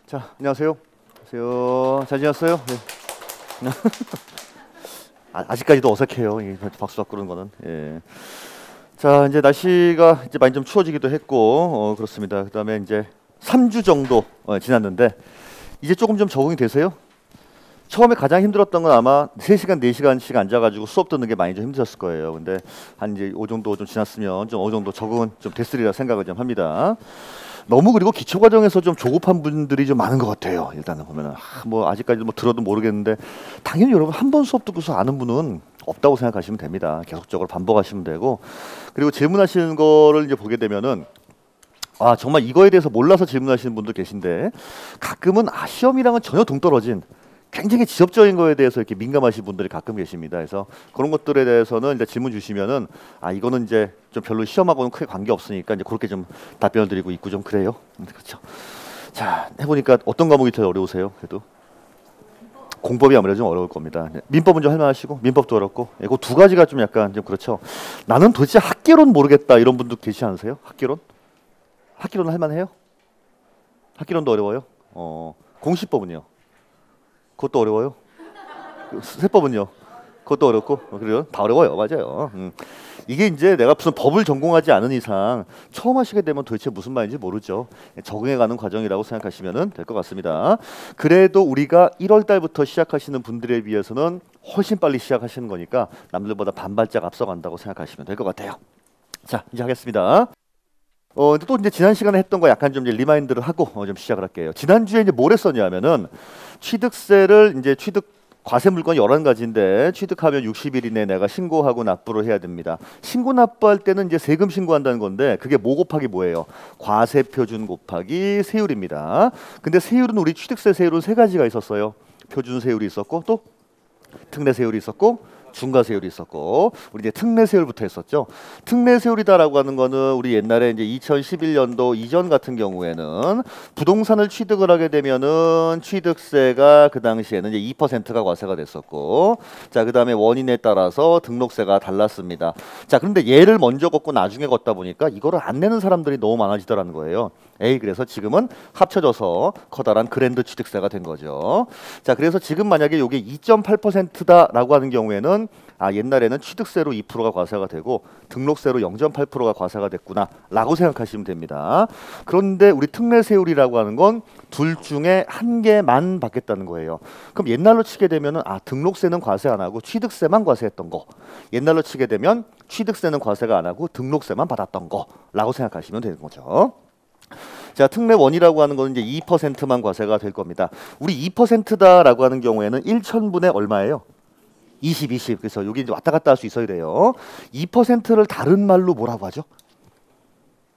자, 안녕하세요. 안녕하세요. 잘 지냈어요? 네. 아직까지도 어색해요. 이 박수 받고 그러는 거는. 예. 자, 이제 날씨가 이제 많이 좀 추워지기도 했고, 그렇습니다. 그다음에 이제 3주 정도 지났는데 이제 조금 좀 적응이 되세요? 처음에 가장 힘들었던 건 아마 3시간, 4시간씩 앉아가지고 수업 듣는 게 많이 좀 힘드셨을 거예요. 근데 한 이제 오 정도 좀 지났으면 좀 어느 정도 적응은 좀 됐으리라 생각을 좀 합니다. 너무 그리고 기초 과정에서 좀 조급한 분들이 좀 많은 것 같아요. 일단은 보면은 뭐 아직까지 뭐 들어도 모르겠는데 당연히 여러분 한 번 수업 듣고서 아는 분은 없다고 생각하시면 됩니다. 계속적으로 반복하시면 되고 그리고 질문하시는 거를 이제 보게 되면은 아 정말 이거에 대해서 몰라서 질문하시는 분도 계신데 가끔은 시험이랑은 전혀 동떨어진 굉장히 지엽적인 거에 대해서 이렇게 민감하신 분들이 가끔 계십니다. 그래서 그런 것들에 대해서는 이제 질문 주시면은 이거는 이제 좀 별로 시험하고는 크게 관계 없으니까 이제 그렇게 좀 답변을 드리고 있고 좀 그래요. 그렇죠. 자 해보니까 어떤 과목이 제일 어려우세요? 그래도 공법이 아무래도 좀 어려울 겁니다. 민법은 좀 할만하시고 민법도 어렵고 그 두 가지가 좀 약간 좀 그렇죠. 나는 도대체 학계론 모르겠다 이런 분도 계시지 않으세요? 학계론? 학계론 할만해요? 학계론도 어려워요? 공시법은요? 그것도 어려워요. 세법은요. 그것도 어렵고 그래요. 다 어려워요. 맞아요. 이게 이제 내가 무슨 법을 전공하지 않은 이상 처음 하시게 되면 도대체 무슨 말인지 모르죠. 적응해가는 과정이라고 생각하시면 될 것 같습니다. 그래도 우리가 1월 달부터 시작하시는 분들에 비해서는 훨씬 빨리 시작하시는 거니까 남들보다 반발짝 앞서간다고 생각하시면 될 것 같아요. 자, 이제 하겠습니다. 또 이제 지난 시간에 했던 거 약간 좀 이제 리마인드를 하고 좀 시작을 할게요. 지난주에 이제 뭘 했었냐면은 취득세를 이제 취득 과세 물건 11가지인데 취득하면 60일 이내에 내가 신고하고 납부를 해야 됩니다. 신고 납부할 때는 이제 세금 신고한다는 건데 그게 뭐 곱하기 뭐예요? 과세 표준 곱하기 세율입니다. 근데 세율은 우리 취득세 세율은 3가지가 있었어요. 표준 세율이 있었고 또 특례 세율이 있었고 중과세율이 있었고 우리 이제 특례세율부터 했었죠. 특례세율이다라고 하는 거는 우리 옛날에 이제 2011년도 이전 같은 경우에는 부동산을 취득을 하게 되면은 취득세가 그 당시에는 이제 2%가 과세가 됐었고 자 그다음에 원인에 따라서 등록세가 달랐습니다. 자 그런데 얘를 먼저 걷고 나중에 걷다 보니까 이거를 안 내는 사람들이 너무 많아지더라는 거예요. 그래서 지금은 합쳐져서 커다란 그랜드 취득세가 된 거죠. 자 그래서 지금 만약에 이게 2.8%다라고 하는 경우에는 옛날에는 취득세로 2%가 과세가 되고 등록세로 0.8%가 과세가 됐구나 라고 생각하시면 됩니다. 그런데 우리 특례세율이라고 하는 건 둘 중에 한 개만 받겠다는 거예요. 그럼 옛날로 치게 되면은 등록세는 과세 안 하고 취득세만 과세했던 거, 옛날로 치게 되면 취득세는 과세가 안 하고 등록세만 받았던 거 라고 생각하시면 되는 거죠. 자, 특례원이라고 하는 거는 이제 2%만 과세가 될 겁니다. 우리 2%다라고 하는 경우에는 1,000분의 얼마예요? 20. 그래서 여기 이제 왔다 갔다 할 수 있어야 돼요. 2%를 다른 말로 뭐라고 하죠?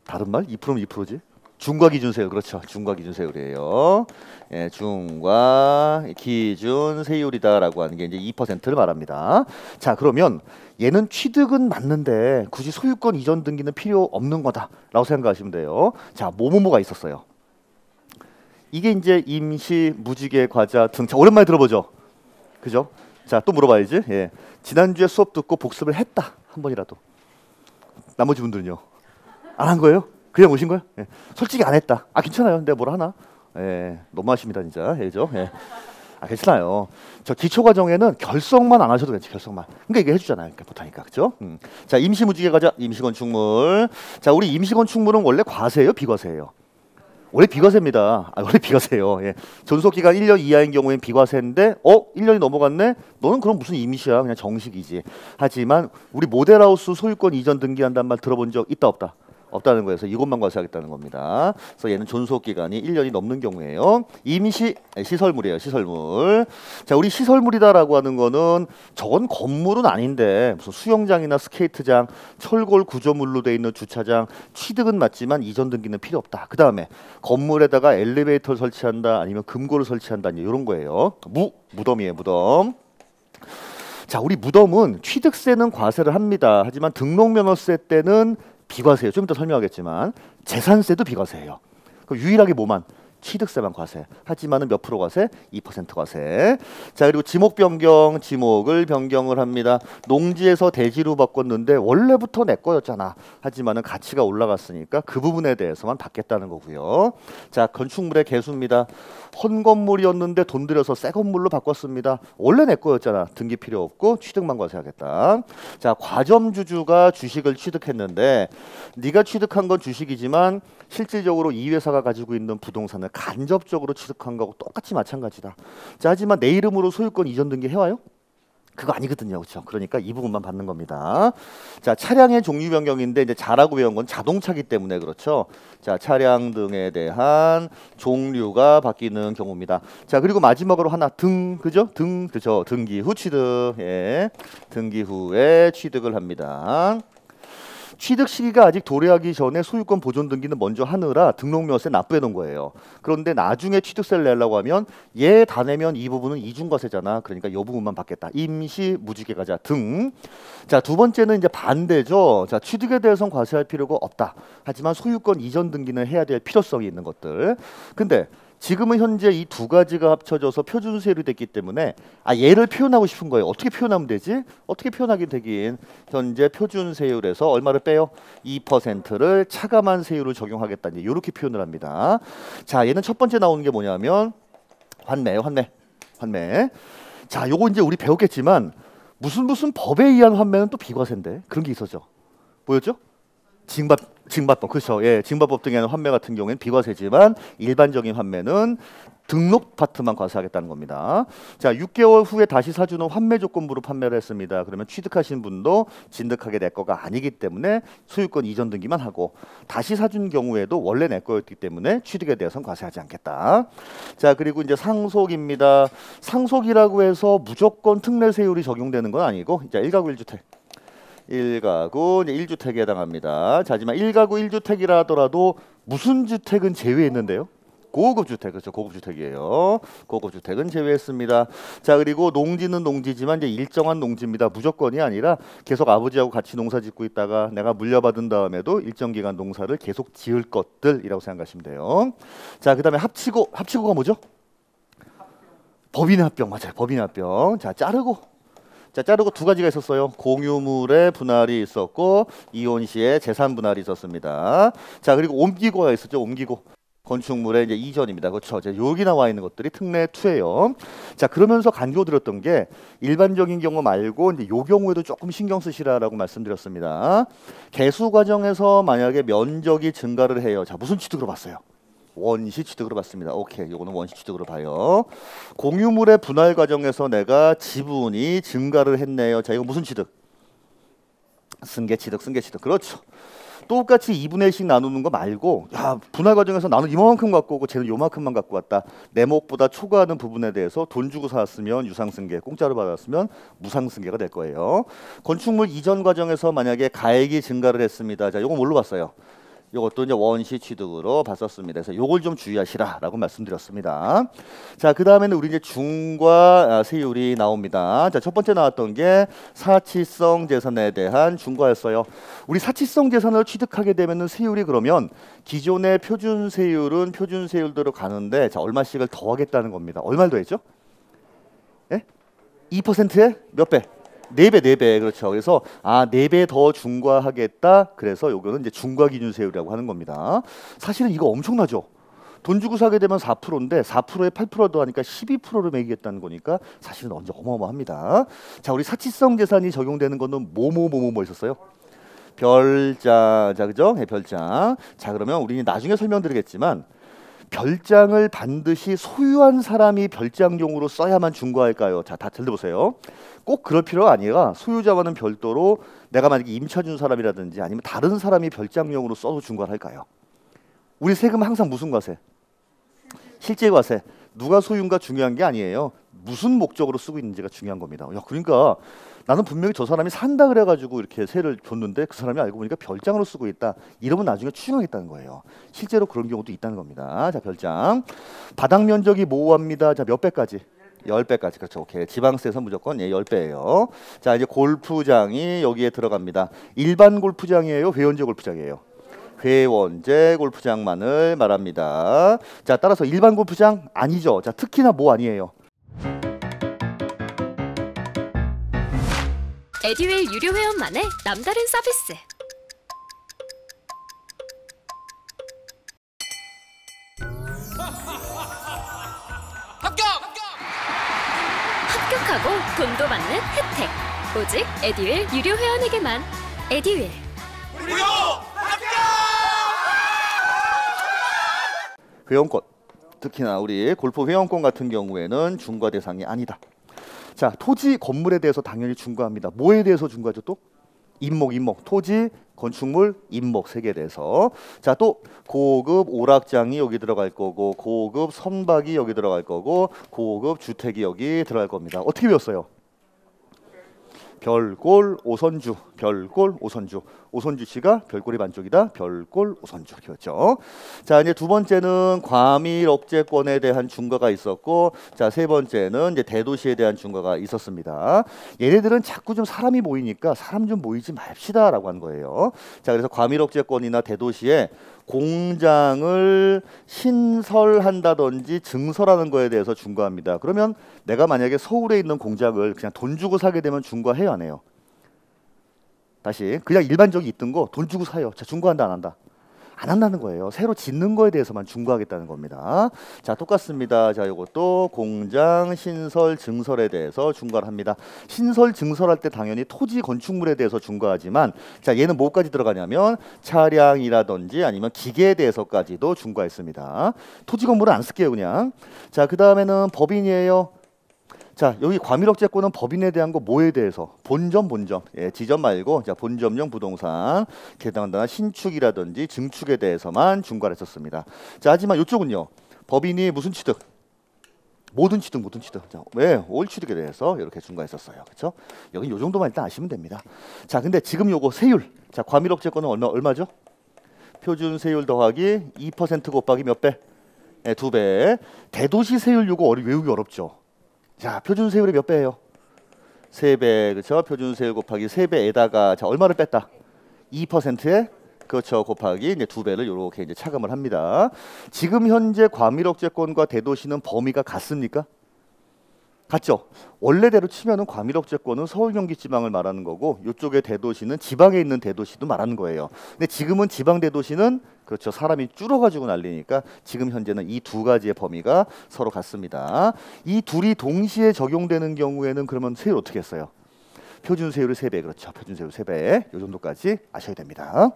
다른 말? 2%면 2%지? 중과기준세율. 그렇죠. 중과기준세율이에요. 중과기준세율이다라고 하는 게 이제 2%를 말합니다. 자, 그러면 얘는 취득은 맞는데 굳이 소유권 이전 등기는 필요 없는 거다라고 생각하시면 돼요. 자, 뭐뭐뭐가 있었어요. 이게 이제 임시, 무지개, 과자 등. 자, 오랜만에 들어보죠. 그죠? 자, 또 물어봐야지. 지난주에 수업 듣고 복습을 했다. 한 번이라도. 나머지 분들은요? 안 한 거예요? 그냥 오신 거예요? 솔직히 안 했다. 괜찮아요. 내가 뭘 하나? 너무하십니다, 진짜. 그죠? 괜찮아요. 저 기초 과정에는 결석만 안 하셔도 괜찮아요. 결석만. 그러니까 이게 해주잖아요. 그러니까 못하니까, 그죠? 자, 임시 무지개 과자, 임시 건축물. 자, 우리 임시 건축물은 원래 과세예요, 비과세예요? 원래 비과세입니다. 원래 비과세예요. 존속 기간 1년 이하인 경우엔 비과세인데 1년이 넘어갔네? 너는 그럼 무슨 임시야? 그냥 정식이지. 하지만 우리 모델하우스 소유권 이전 등기한다는 말 들어본 적 있다 없다? 없다는 거에서 이것만 과세하겠다는 겁니다. 그래서 얘는 존속 기간이 1년이 넘는 경우에요. 임시 시설물이에요. 시설물. 자, 우리 시설물이다라고 하는 거는 저건 건물은 아닌데 무슨 수영장이나 스케이트장, 철골 구조물로 돼 있는 주차장, 취득은 맞지만 이전 등기는 필요 없다. 그 다음에 건물에다가 엘리베이터를 설치한다, 아니면 금고를 설치한다, 이런 거예요. 무덤이에요. 무덤. 자, 우리 무덤은 취득세는 과세를 합니다. 하지만 등록면허세 때는 비과세예요. 좀 이따 설명하겠지만 재산세도 비과세예요. 그럼 유일하게 뭐만? 취득세만 과세. 하지만은 몇 프로 과세? 2% 과세. 자, 그리고 지목 변경, 지목을 변경을 합니다. 농지에서 대지로 바꿨는데 원래부터 내 거였잖아. 하지만은 가치가 올라갔으니까 그 부분에 대해서만 받겠다는 거고요. 자, 건축물의 개수입니다. 헌 건물이었는데 돈 들여서 새 건물로 바꿨습니다. 원래 내 거였잖아. 등기 필요 없고 취득만 과세하겠다. 자, 과점주주가 주식을 취득했는데 네가 취득한 건 주식이지만 실질적으로 이 회사가 가지고 있는 부동산을 간접적으로 취득한 거하고 똑같이 마찬가지다. 자, 하지만 내 이름으로 소유권 이전 등기 해와요? 그거 아니거든요. 그렇죠? 그러니까 이 부분만 받는 겁니다. 자, 차량의 종류 변경인데 이제 자라고 배운 건 자동차기 때문에 그렇죠. 자, 차량 등에 대한 종류가 바뀌는 경우입니다. 자, 그리고 마지막으로 하나 그죠? 그죠? 등기 후 취득. 예. 등기 후에 취득을 합니다. 취득 시기가 아직 도래하기 전에 소유권 보존 등기는 먼저 하느라 등록명세에 납부해 놓은 거예요. 그런데 나중에 취득세를 내려고 하면 얘 다 내면 이 부분은 이중과세잖아. 그러니까 이 부분만 받겠다. 임시 무주계가자 등. 자, 두 번째는 이제 반대죠. 자, 취득에 대해서는 과세할 필요가 없다. 하지만 소유권 이전 등기는 해야 될 필요성이 있는 것들. 근데 지금은 현재 이 두 가지가 합쳐져서 표준세율이 됐기 때문에 얘를 표현하고 싶은 거예요. 어떻게 표현하면 되지? 어떻게 표현하긴 되긴. 현재 표준세율에서 얼마를 빼요? 2%를 차감한 세율을 적용하겠다. 이렇게 표현을 합니다. 자, 얘는 첫 번째 나오는 게 뭐냐면 환매예요. 환매. 자, 요거 이제 우리 배웠겠지만 무슨 법에 의한 환매는 또 비과세인데 그런 게 있었죠. 뭐였죠? 징발법. 그렇죠. 예, 징발법 등에 하는 환매 같은 경우에는 비과세지만 일반적인 환매는 등록 파트만 과세하겠다는 겁니다. 자, 6개월 후에 다시 사주는 환매 조건부로 판매를 했습니다. 그러면 취득하신 분도 진득하게 내 거가 아니기 때문에 소유권 이전 등기만 하고 다시 사준 경우에도 원래 내 거였기 때문에 취득에 대해서는 과세하지 않겠다. 자, 그리고 이제 상속입니다. 상속이라고 해서 무조건 특례세율이 적용되는 건 아니고 이제 1가구 1주택. 1가구 1주택에 해당합니다. 자, 하지만 1가구 1주택이라 하더라도 무슨 주택은 제외했는데요? 고급 주택. 그렇죠. 고급 주택이에요. 고급 주택은 제외했습니다. 자, 그리고 농지는 농지지만 이제 일정한 농지입니다. 무조건이 아니라 계속 아버지하고 같이 농사 짓고 있다가 내가 물려받은 다음에도 일정 기간 농사를 계속 지을 것들이라고 생각하시면 돼요. 자, 그다음에 합치고가 뭐죠? 법인의 합병. 맞아요. 법인의 합병. 자, 자르고 두 가지가 있었어요. 공유물의 분할이 있었고 이혼 시에 재산 분할이 있었습니다. 자, 그리고 옮기고가 있었죠. 옮기고. 건축물의 이제 이전입니다. 그렇죠. 이제 여기 나와 있는 것들이 특례 2예요. 자, 그러면서 강조드렸던 게 일반적인 경우 말고 이제 요 경우에도 조금 신경 쓰시라라고 말씀드렸습니다. 개수 과정에서 만약에 면적이 증가를 해요. 자, 무슨 취득으로 봤어요? 원시 취득으로 봤습니다. 오케이, 요거는 원시 취득으로 봐요. 공유물의 분할 과정에서 내가 지분이 증가를 했네요. 자, 이거 무슨 취득? 승계 취득. 그렇죠. 똑같이 2분의 1씩 나누는 거 말고 야, 분할 과정에서 나는 이만큼 갖고 오고 쟤는 요만큼만 갖고 왔다. 내 몫보다 초과하는 부분에 대해서 돈 주고 사왔으면 유상승계, 공짜로 받았으면 무상승계가 될 거예요. 건축물 이전 과정에서 만약에 가액이 증가를 했습니다. 자, 요거 뭘로 봤어요? 이것도 이제 원시 취득으로 봤었습니다. 그래서 요걸 좀 주의하시라라고 말씀드렸습니다. 자, 그 다음에는 우리 이제 중과 세율이 나옵니다. 자, 첫 번째 나왔던 게 사치성 재산에 대한 중과였어요. 우리 사치성 재산을 취득하게 되면은 세율이 그러면 기존의 표준 세율은 표준 세율대로 가는데 자, 얼마씩을 더하겠다는 겁니다. 얼마를 더했죠? 예? 2%에 몇 배? 4배. 그렇죠. 그래서 4배 더 중과하겠다. 그래서 요거는 이제 중과 기준 세율이라고 하는 겁니다. 사실은 이거 엄청나죠. 돈 주고 사게 되면 4%인데 4%에 8% 더하니까 12%를 매기겠다는 거니까 사실은 언제 어마어마합니다. 자, 우리 사치성 재산이 적용되는 거는 뭐 있었어요? 별장. 자, 그죠? 네, 별장. 자, 그러면 우리 나중에 설명드리겠지만 별장을 반드시 소유한 사람이 별장용으로 써야만 중과할까요? 자, 다 들어보세요. 꼭 그럴 필요가 아니라 소유자와는 별도로 내가 만약에 임차 준 사람이라든지 아니면 다른 사람이 별장용으로 써도 중과를 할까요? 우리 세금은 항상 무슨 과세? 실제 과세. 누가 소유인가 중요한 게 아니에요. 무슨 목적으로 쓰고 있는지가 중요한 겁니다. 야, 그러니까 나는 분명히 저 사람이 산다 그래가지고 이렇게 세를 줬는데 그 사람이 알고 보니까 별장으로 쓰고 있다. 이러면 나중에 추징하겠다는 거예요. 실제로 그런 경우도 있다는 겁니다. 자, 별장. 바닥 면적이 모호합니다. 자, 몇 배까지? 10배까지. 그렇죠. 오케이. 지방세에서 무조건 10배예요. 자, 이제 골프장이 여기에 들어갑니다. 일반 골프장이에요? 회원제 골프장이에요? 회원제 골프장만을 말합니다. 자, 따라서 일반 골프장 아니죠. 자, 특히나 뭐 아니에요? 에듀윌 유료 회원만의 남다른 서비스. 합격하고 돈도 받는 혜택. 오직 에듀윌 유료 회원에게만. 에듀윌. 무료 합격! 회원권, 특히나 우리 골프 회원권 같은 경우에는 중과 대상이 아니다. 자, 토지, 건물에 대해서 당연히 중과합니다. 뭐에 대해서 중과죠 또? 임목, 토지, 건축물, 임목 세 개에 대해서. 자, 또 고급 오락장이 여기 들어갈 거고, 고급 선박이 여기 들어갈 거고, 고급 주택이 여기 들어갈 겁니다. 어떻게 배웠어요? 별골 오선주, 별골 오선주. 오선주씨가 별골이 반쪽이다. 별골 오선주. 그렇죠. 자, 이제 두 번째는 과밀 억제권에 대한 중과가 있었고, 자, 세 번째는 이제 대도시에 대한 중과가 있었습니다. 얘네들은 자꾸 좀 사람이 모이니까 사람 좀 모이지 맙시다라고 한 거예요. 자, 그래서 과밀 억제권이나 대도시에 공장을 신설한다든지 증설하는 거에 대해서 중과합니다. 그러면 내가 만약에 서울에 있는 공장을 그냥 돈 주고 사게 되면 중과해요, 안 해요? 다시 그냥 일반적이 있던 거 돈 주고 사요. 자, 중과한다 안 한다? 안 한다는 거예요. 새로 짓는 거에 대해서만 중과하겠다는 겁니다. 자, 똑같습니다. 자, 이것도 공장 신설 증설에 대해서 중과를 합니다. 신설 증설할 때 당연히 토지 건축물에 대해서 중과하지만, 자, 얘는 뭐까지 들어가냐면 차량이라든지 아니면 기계에 대해서까지도 중과했습니다. 토지 건물은 안 쓸게요, 그냥. 자, 그 다음에는 법인이에요. 자, 여기 과밀억제권은 법인에 대한 거 뭐에 대해서? 본점. 예, 지점 말고, 자, 본점용 부동산, 게다가 신축이라든지 증축에 대해서만 중과를 했었습니다. 자, 하지만 이쪽은요. 법인이 무슨 취득? 모든 취득. 자, 왜? 올 취득에 대해서 이렇게 중과했었어요. 그렇죠? 여기 요 정도만 일단 아시면 됩니다. 자, 근데 지금 요거 세율. 자, 과밀억제권은 얼마죠? 표준 세율 더하기 2% 곱하기 몇 배? 네, 2배. 대도시 세율 요거 외우기 어렵죠? 자, 표준 세율이 몇 배예요? 3배. 그렇죠? 표준 세율 곱하기 3배에다가 자, 얼마를 뺐다? 2%에 그렇죠. 곱하기 이제 2배를 이렇게 이제 차감을 합니다. 지금 현재 과밀억제권과 대도시는 범위가 같습니까? 같죠? 원래대로 치면은 과밀억제권은 서울, 경기, 지방을 말하는 거고, 이쪽의 대도시는 지방에 있는 대도시도 말하는 거예요. 근데 지금은 지방 대도시는 그렇죠. 사람이 줄어가지고 난리니까 지금 현재는 이 두 가지의 범위가 서로 같습니다. 이 둘이 동시에 적용되는 경우에는 그러면 세율 어떻게 했어요? 표준 세율을 3배. 그렇죠. 표준 세율 3배. 이 정도까지 아셔야 됩니다.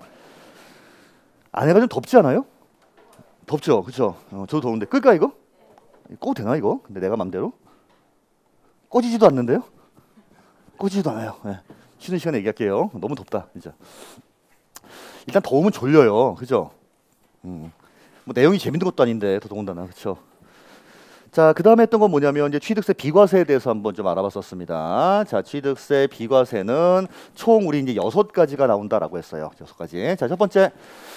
안에가 좀 덥지 않아요? 덥죠. 그렇죠. 저도 더운데 끌까 이거? 꺼도 되나 이거? 근데 내가 맘대로? 꺼지지도 않는데요? 꺼지지도 않아요. 네. 쉬는 시간에 얘기할게요. 너무 덥다, 진짜. 일단 더우면 졸려요, 그죠? 뭐 내용이 재밌는 것도 아닌데 더 더군다나, 그렇죠? 자, 그 다음에 했던 건 뭐냐면 이제 취득세 비과세에 대해서 한번 좀 알아봤었습니다. 자, 취득세 비과세는 총 우리 이제 6가지가 나온다라고 했어요. 6가지. 자, 첫 번째,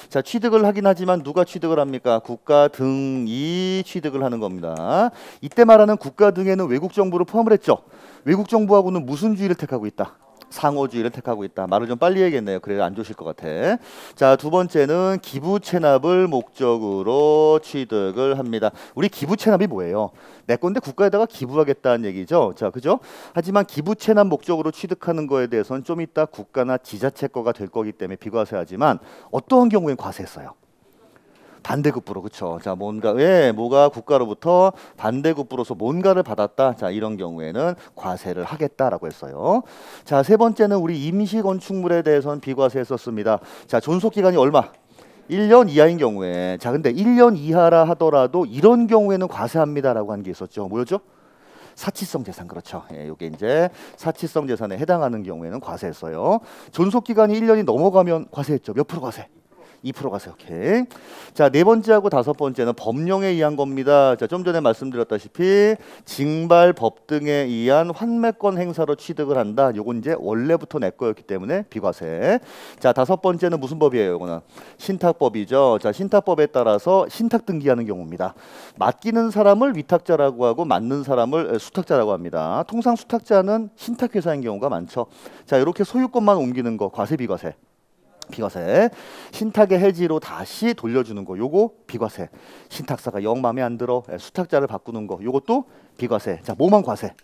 자, 취득을 하긴 하지만 누가 취득을 합니까? 국가 등이 취득을 하는 겁니다. 이때 말하는 국가 등에는 외국 정부를 포함을 했죠. 외국 정부하고는 무슨 주의를 택하고 있다? 상호주의를 택하고 있다. 말을 좀 빨리 해야겠네요. 그래야 안 좋으실 것 같아. 자, 두 번째는 기부 체납을 목적으로 취득을 합니다. 우리 기부 체납이 뭐예요? 내 건데 국가에다가 기부하겠다는 얘기죠. 자, 그죠? 하지만 기부 체납 목적으로 취득하는 거에 대해서는 좀 이따 국가나 지자체 거가 될 거기 때문에 비과세하지만 어떠한 경우엔 과세했어요? 반대급부로. 그렇죠. 자, 뭐가 국가로부터 반대급부로서 뭔가를 받았다. 자, 이런 경우에는 과세를 하겠다라고 했어요. 자, 세 번째는 우리 임시 건축물에 대해서는 비과세했었습니다. 자, 존속 기간이 얼마? 1년 이하인 경우에. 자, 근데 1년 이하라 하더라도 이런 경우에는 과세합니다라고 한 게 있었죠. 뭐였죠? 사치성 재산. 그렇죠. 예, 이게 이제 사치성 재산에 해당하는 경우에는 과세했어요. 존속 기간이 1년이 넘어가면 과세했죠. 몇 프로 과세? 2% 가세요. 오케이. 자, 네 번째하고 다섯 번째는 법령에 의한 겁니다. 자, 좀 전에 말씀드렸다시피 징발 법 등에 의한 환매권 행사로 취득을 한다. 요건 이제 원래부터 내 거였기 때문에 비과세. 자, 다섯 번째는 무슨 법이에요? 요거는 신탁법이죠. 자, 신탁법에 따라서 신탁 등기하는 경우입니다. 맡기는 사람을 위탁자라고 하고 맡는 사람을 수탁자라고 합니다. 통상 수탁자는 신탁회사인 경우가 많죠. 자, 이렇게 소유권만 옮기는 거 과세 비과세. 비과세. 신탁의 해지로 다시 돌려주는 거 요거 비과세. 신탁사가 영 마음에 안 들어 수탁자를 바꾸는 거 요것도 비과세. 자, 뭐만 과세?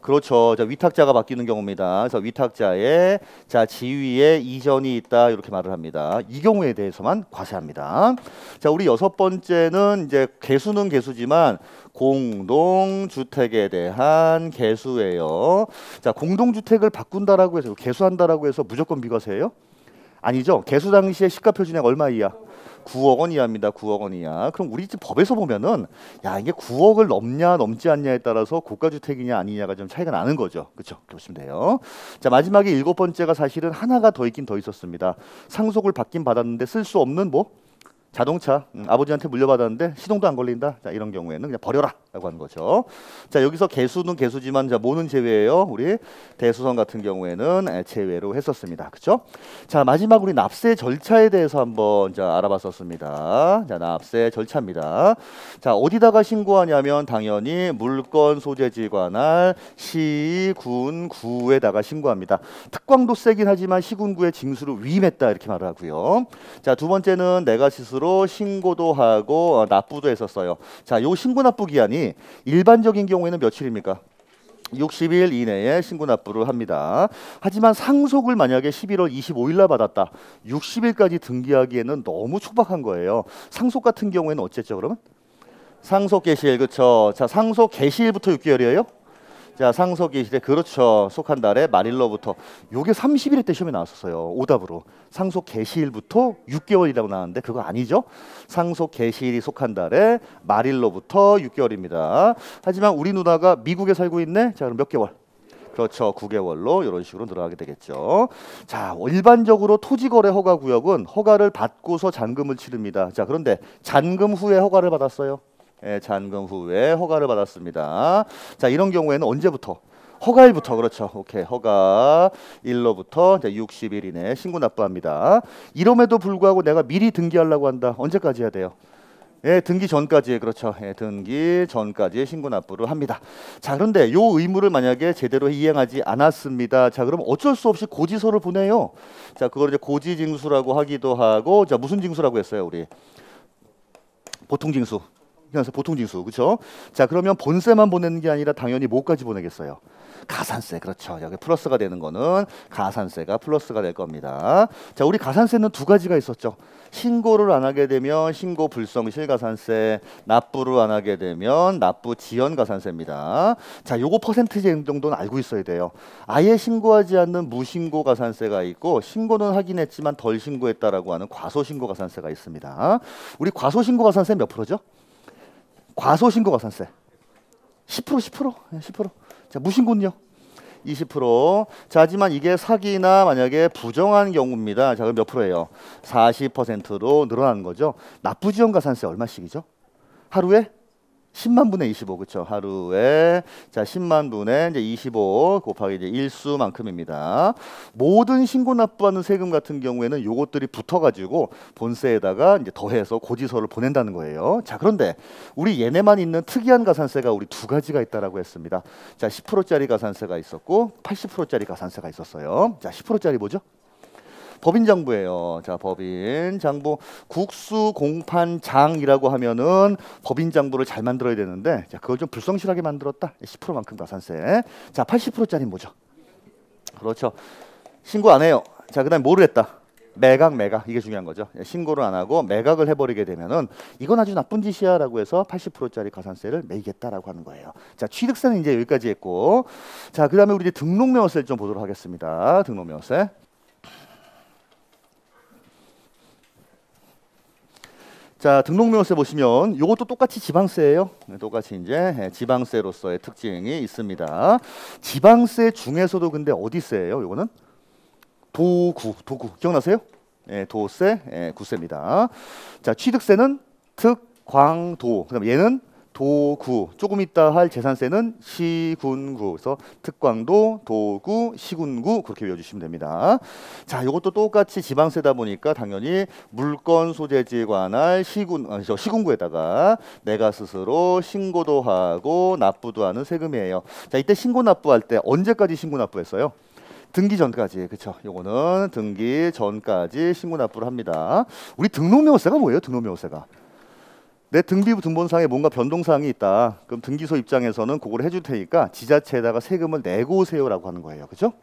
그렇죠. 자, 위탁자가 바뀌는 경우입니다. 그래서 위탁자의 자 지위에 이전이 있다 이렇게 말을 합니다. 이 경우에 대해서만 과세합니다. 자, 우리 여섯 번째는 이제 개수는 개수지만 공동주택에 대한 개수예요. 자, 공동주택을 바꾼다라고 해서 개수한다라고 해서 무조건 비과세예요? 아니죠. 개수 당시에 시가 표준액 얼마 이하? 9억 원 이하입니다. 9억 원 이하. 그럼 우리 집 법에서 보면은 야 이게 9억을 넘냐 넘지 않냐에 따라서 고가주택이냐 아니냐가 좀 차이가 나는 거죠. 그렇죠? 그렇게 보시면 돼요. 자, 마지막에 일곱 번째가 사실은 하나가 더 있긴 더 있었습니다. 상속을 받긴 받았는데 쓸 수 없는 뭐 자동차 아버지한테 물려받았는데 시동도 안 걸린다. 자, 이런 경우에는 그냥 버려라 라고 하는 거죠. 자, 여기서 개수는 개수지만 자 뭐는 제외예요. 우리 대수선 같은 경우에는 제외로 했었습니다. 그렇죠? 자, 마지막 우리 납세 절차에 대해서 한번 자 알아봤었습니다. 자, 납세 절차입니다. 자, 어디다가 신고하냐면 당연히 물건 소재지 관할 시, 군, 구에다가 신고합니다. 특광도 세긴 하지만 시군구의 징수를 위임했다 이렇게 말을 하고요. 자, 두 번째는 내가 스스로 신고도 하고 납부도 했었어요. 자, 요 신고 납부 기한이 일반적인 경우에는 며칠입니까? 60일 이내에 신고 납부를 합니다. 하지만 상속을 만약에 11월 25일 날 받았다. 60일까지 등기하기에는 너무 촉박한 거예요. 상속 같은 경우에는 어쨌죠, 그러면? 상속 개시일, 그렇죠. 자, 상속 개시일부터 6개월이에요? 자, 상속 개시일에 그렇죠. 속한 달에 말일로부터 요게 30일 때 시험에 나왔었어요. 오답으로. 상속 개시일부터 6개월이라고 나왔는데 그거 아니죠. 상속 개시일이 속한 달에 말일로부터 6개월입니다. 하지만 우리 누나가 미국에 살고 있네. 자, 그럼 몇 개월? 그렇죠. 9개월로 이런 식으로 들어가게 되겠죠. 자, 일반적으로 토지거래 허가 구역은 허가를 받고서 잔금을 치릅니다. 자, 그런데 잔금 후에 허가를 받았어요. 예, 잔금 후에 허가를 받았습니다. 자, 이런 경우에는 언제부터? 허가일부터. 그렇죠. 오케이. 허가일로부터 60일 이내 신고 납부합니다. 이럼에도 불구하고 내가 미리 등기하려고 한다. 언제까지 해야 돼요? 예, 등기 전까지. 그렇죠. 예, 등기 전까지 신고 납부를 합니다. 자, 그런데 요 의무를 만약에 제대로 이행하지 않았습니다. 자, 그럼 어쩔 수 없이 고지서를 보내요. 자, 그걸 이제 고지징수라고 하기도 하고, 자, 무슨 징수라고 했어요, 우리? 보통징수. 그래서 보통징수, 그렇죠? 자, 그러면 본세만 보내는 게 아니라 당연히 뭐까지 보내겠어요? 가산세. 그렇죠. 여기 플러스가 되는 거는 가산세가 플러스가 될 겁니다. 자, 우리 가산세는 두 가지가 있었죠. 신고를 안 하게 되면 신고 불성 실가산세, 납부를 안 하게 되면 납부 지연 가산세입니다. 자, 요거 퍼센트제 정도는 알고 있어야 돼요. 아예 신고하지 않는 무신고 가산세가 있고 신고는 하긴 했지만 덜 신고했다라고 하는 과소신고 가산세가 있습니다. 우리 과소신고 가산세 몇 프로죠? 과소신고 가산세 10%. 자, 무신고는요? 20%. 자, 하지만 이게 사기나 만약에 부정한 경우입니다. 자, 그럼 몇 프로예요? 40%로 늘어나는 거죠. 납부지원 가산세 얼마씩이죠? 하루에 10만 분의 25. 그렇죠. 하루에 자 10만 분의 이제 25 곱하기 이제 일수만큼입니다. 모든 신고 납부하는 세금 같은 경우에는 요것들이 붙어가지고 본세에다가 이제 더해서 고지서를 보낸다는 거예요. 자, 그런데 우리 얘네만 있는 특이한 가산세가 우리 두 가지가 있다라고 했습니다. 자, 10%짜리 가산세가 있었고 80%짜리 가산세가 있었어요. 자, 10%짜리 뭐죠? 법인장부예요. 자, 법인장부 국수공판장이라고 하면은 법인장부를 잘 만들어야 되는데 자, 그걸 좀 불성실하게 만들었다. 10%만큼 가산세. 자, 80%짜리 뭐죠? 그렇죠. 신고 안 해요. 자, 그다음에 뭐를 했다? 매각. 이게 중요한 거죠. 신고를 안 하고 매각을 해버리게 되면은 이건 아주 나쁜 짓이야라고 해서 80%짜리 가산세를 매기겠다라고 하는 거예요. 자, 취득세는 이제 여기까지 했고, 자, 그다음에 우리 이제 등록명세를 좀 보도록 하겠습니다. 등록명세. 자, 등록명세 보시면 이것도 똑같이 지방세예요. 똑같이 이제 지방세로서의 특징이 있습니다. 지방세 중에서도 근데 어디세예요? 이거는 도구 기억나세요? 예, 도세, 구세입니다. 자, 취득세는 특광도. 그다음 얘는 도구. 조금 이따 할 재산세는 시군구. 그래서 특광도, 도구, 시군구 그렇게 외워주시면 됩니다. 자, 이것도 똑같이 지방세다 보니까 당연히 물건 소재지에 관할 시군구에다가 내가 스스로 신고도 하고 납부도 하는 세금이에요. 자, 이때 신고 납부할 때 언제까지 신고 납부했어요? 등기 전까지. 그렇죠. 요거는 등기 전까지 신고 납부를 합니다. 우리 등록명세가 뭐예요? 등록명세가. 내 등기부 등본상에 뭔가 변동사항이 있다. 그럼 등기소 입장에서는 그걸 해줄 테니까 지자체에다가 세금을 내고 오세요라고 하는 거예요. 그렇죠?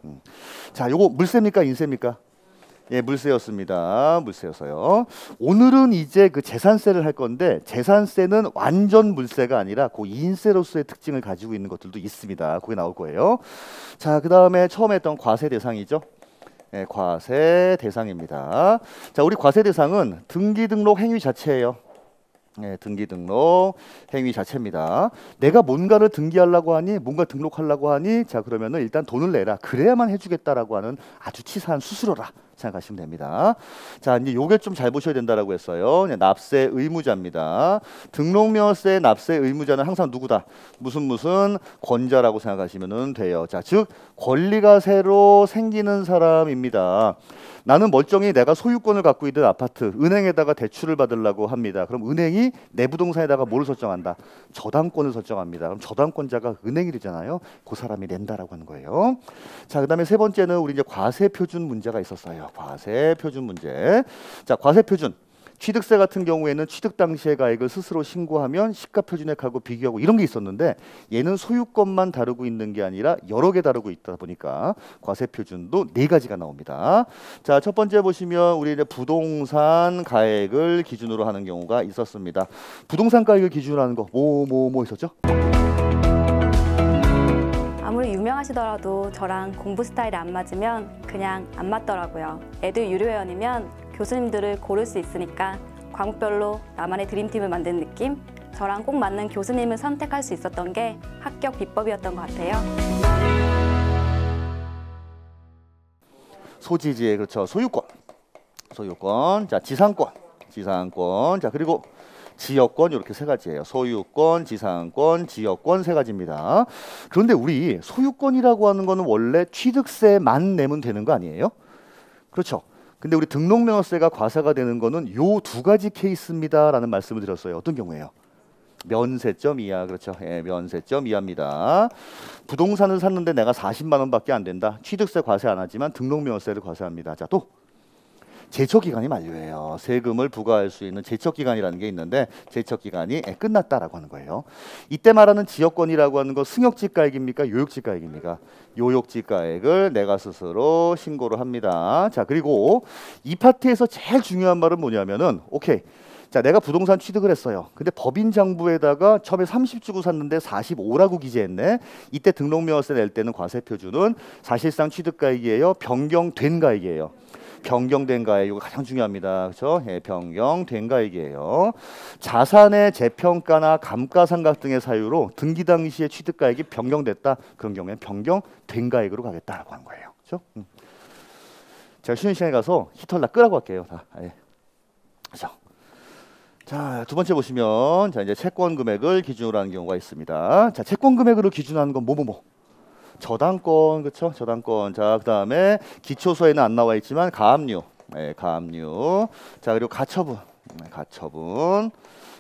자, 요거 물세입니까? 인세입니까? 예, 물세였습니다. 물세였어요. 오늘은 이제 그 재산세를 할 건데 재산세는 완전 물세가 아니라 그 인세로서의 특징을 가지고 있는 것들도 있습니다. 그게 나올 거예요. 자, 그 다음에 처음에 했던 과세 대상이죠. 예, 과세 대상입니다. 자, 우리 과세 대상은 등기 등록 행위 자체예요. 네, 등기 등록 행위 자체입니다. 내가 뭔가를 등기하려고 하니 뭔가 등록하려고 하니 자 그러면은 일단 돈을 내라. 그래야만 해주겠다라고 하는 아주 치사한 수수료라 생각하시면 됩니다. 자 이제 요게 좀 잘 보셔야 된다라고 했어요. 네, 납세 의무자입니다. 등록명세 납세 의무자는 항상 누구다? 무슨 권자라고 생각하시면 돼요. 자 즉 권리가 새로 생기는 사람입니다. 나는 멀쩡히 내가 소유권을 갖고 있는 아파트 은행에다가 대출을 받으려고 합니다. 그럼 은행이 내 부동산에다가 뭐를 설정한다? 저당권을 설정합니다. 그럼 저당권자가 은행이 되잖아요. 그 사람이 낸다라고 하는 거예요. 자, 그다음에 세 번째는 우리 이제 과세 표준 문제가 있었어요. 과세 표준 문제. 자, 과세 표준. 취득세 같은 경우에는 취득 당시의 가액을 스스로 신고하면 시가표준액하고 비교하고 이런 게 있었는데 얘는 소유권만 다루고 있는 게 아니라 여러 개 다루고 있다 보니까 과세 표준도 4가지가 나옵니다. 자, 첫 번째 보시면 우리 이제 부동산 가액을 기준으로 하는 경우가 있었습니다. 부동산 가액을 기준으로 하는 거 뭐 있었죠? 아무리 유명하시더라도 저랑 공부 스타일이 안 맞으면 그냥 안 맞더라고요. 에듀 유료회원이면 교수님들을 고를 수 있으니까 과목별로 나만의 드림팀을 만든 느낌? 저랑 꼭 맞는 교수님을 선택할 수 있었던 게 합격 비법이었던 것 같아요. 소지지에 그렇죠. 소유권. 자, 지상권. 자, 그리고 지역권 이렇게 3가지예요. 소유권, 지상권, 지역권 3가지입니다. 그런데 우리 소유권이라고 하는 거는 원래 취득세만 내면 되는 거 아니에요? 그렇죠. 근데 우리 등록명세가 과세가 되는 거는 요 2가지 케이스입니다라는 말씀을 드렸어요. 어떤 경우에요? 면세점 이하. 그렇죠. 예, 면세점 이하입니다. 부동산을 샀는데 내가 40만 원밖에 안 된다. 취득세 과세 안 하지만 등록명세를 과세합니다. 자, 또 제척기간이 만료예요. 세금을 부과할 수 있는 제척기간이라는 게 있는데 제척기간이 끝났다라고 하는 거예요. 이때 말하는 지역권이라고 하는 거 승역지가액입니까? 요역지가액입니까? 요역지가액을 내가 스스로 신고를 합니다. 자 그리고 이 파트에서 제일 중요한 말은 뭐냐면은 오케이. 자 내가 부동산 취득을 했어요. 근데 법인장부에다가 처음에 30 주고 샀는데 45라고 기재했네. 이때 등록명세 낼 때는 과세표준은 사실상 취득가액이에요. 변경된 가액이에요. 변경된 가액 이거 가장 중요합니다. 그렇죠? 예, 변경된 가액이에요. 자산의 재평가나 감가상각 등의 사유로 등기 당시에 취득가액이 변경됐다. 그런 경우에는 변경된 가액으로 가겠다라고 하는 거예요. 그렇죠? 제가 쉬는 시간에 가서 히터를 다 끄라고 할게요. 다. 예. 그렇죠? 자, 두 번째 보시면 자 이제 채권 금액을 기준으로 하는 경우가 있습니다. 자, 채권 금액으로 기준하는 건 뭐? 저당권, 그렇죠? 저당권. 자, 그다음에 기초서에는 안 나와 있지만 가압류. 네, 가압류. 자, 그리고 가처분. 네, 가처분.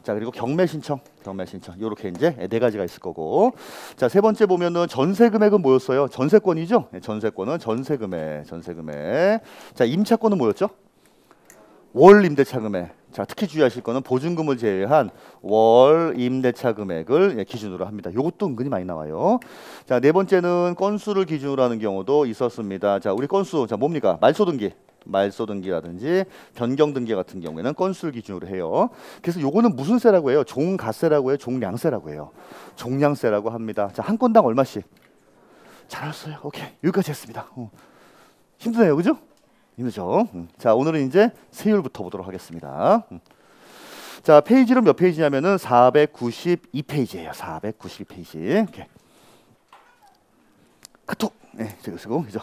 자, 그리고 경매 신청. 요렇게 이제 4가지가 있을 거고. 자, 세 번째 보면은 전세 금액은 뭐였어요? 전세권이죠? 네, 전세권은 전세 금액. 자, 임차권은 뭐였죠? 월 임대차 금액. 자, 특히 주의하실 거는 보증금을 제외한 월 임대차 금액을 기준으로 합니다. 이것도 은근히 많이 나와요. 자, 네 번째는 건수를 기준으로 하는 경우도 있었습니다. 자, 우리 건수, 자, 뭡니까? 말소등기라든지 변경등기 같은 경우에는 건수를 기준으로 해요. 그래서 요거는 무슨 세라고 해요? 종가세라고 해요? 종량세라고 해요? 종량세라고 합니다. 자, 한 건당 얼마씩? 잘했어요. 오케이. 여기까지 했습니다. 힘드네요. 그죠? 힘들죠? 자, 오늘은 이제 세율부터 보도록 하겠습니다. 자, 페이지는 몇 페이지냐면은 492페이지예요. 492페이지. 오케이. 카톡. 네, 제가 쓰고 그죠?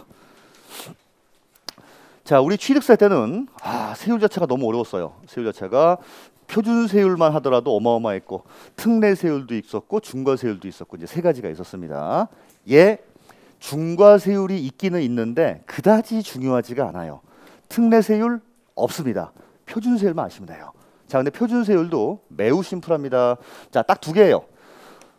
자, 우리 취득세 때는 세율 자체가 너무 어려웠어요. 세율 자체가 표준 세율만 하더라도 어마어마했고 특례 세율도 있었고 중과 세율도 있었고 이제 3가지가 있었습니다. 중과 세율이 있기는 있는데 그다지 중요하지가 않아요. 특례 세율 없습니다. 표준 세율만 아시면 돼요. 자, 근데 표준 세율도 매우 심플합니다. 자, 딱 2개예요.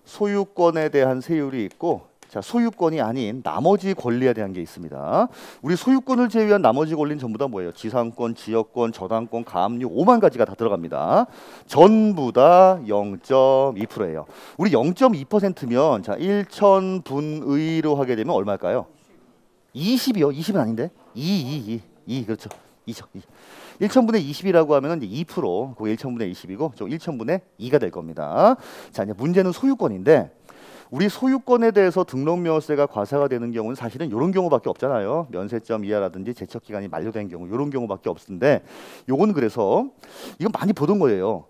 소유권에 대한 세율이 있고 자, 소유권이 아닌 나머지 권리에 대한 게 있습니다. 우리 소유권을 제외한 나머지 권리는 전부 다 뭐예요? 지상권, 지역권, 저당권, 가압류 5만 가지가 다 들어갑니다. 전부 다 0.2%예요. 우리 0.2%면 자, 1,000분의로 하게 되면 얼마일까요? 20이요. 20은 아닌데? 2 그렇죠. 2죠. 1,000분의 20이라고 하면 이제 2%, 그거 1,000분의 20이고, 저 1,000분의 2가 될 겁니다. 자, 이제 문제는 소유권인데, 우리 소유권에 대해서 등록명세가 과세가 되는 경우는 사실은 이런 경우밖에 없잖아요. 면세점 이하라든지 제척 기간이 만료된 경우, 이런 경우밖에 없는데, 요건 그래서 이건 많이 보던 거예요.